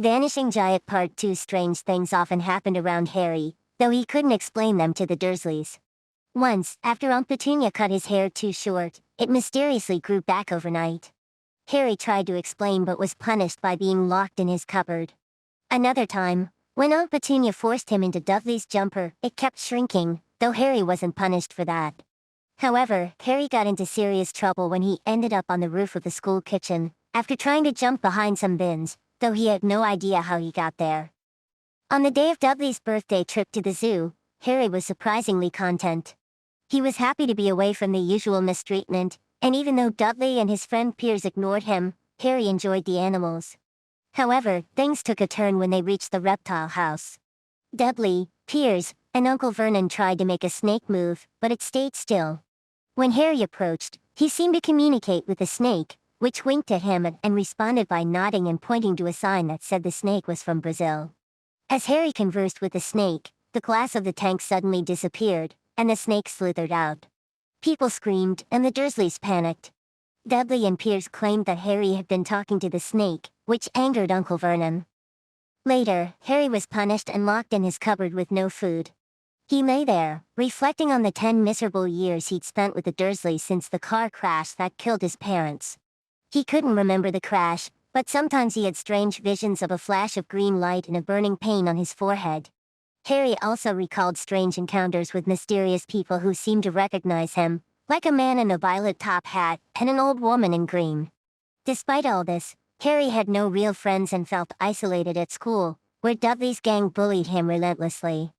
Vanishing Gyatt Part 2. Strange things often happened around Harry, though he couldn't explain them to the Dursleys. Once, after Aunt Petunia cut his hair too short, it mysteriously grew back overnight. Harry tried to explain but was punished by being locked in his cupboard. Another time, when Aunt Petunia forced him into Dudley's jumper, it kept shrinking, though Harry wasn't punished for that. However, Harry got into serious trouble when he ended up on the roof of the school kitchen, after trying to jump behind some bins, though he had no idea how he got there. On the day of Dudley's birthday trip to the zoo, Harry was surprisingly content. He was happy to be away from the usual mistreatment, and even though Dudley and his friend Piers ignored him, Harry enjoyed the animals. However, things took a turn when they reached the reptile house. Dudley, Piers, and Uncle Vernon tried to make a snake move, but it stayed still. When Harry approached, he seemed to communicate with the snake, which winked at him and responded by nodding and pointing to a sign that said the snake was from Brazil. As Harry conversed with the snake, the glass of the tank suddenly disappeared, and the snake slithered out. People screamed, and the Dursleys panicked. Dudley and Piers claimed that Harry had been talking to the snake, which angered Uncle Vernon. Later, Harry was punished and locked in his cupboard with no food. He lay there, reflecting on the 10 miserable years he'd spent with the Dursleys since the car crash that killed his parents. He couldn't remember the crash, but sometimes he had strange visions of a flash of green light and a burning pain on his forehead. Harry also recalled strange encounters with mysterious people who seemed to recognize him, like a man in a violet top hat and an old woman in green. Despite all this, Harry had no real friends and felt isolated at school, where Dudley's gang bullied him relentlessly.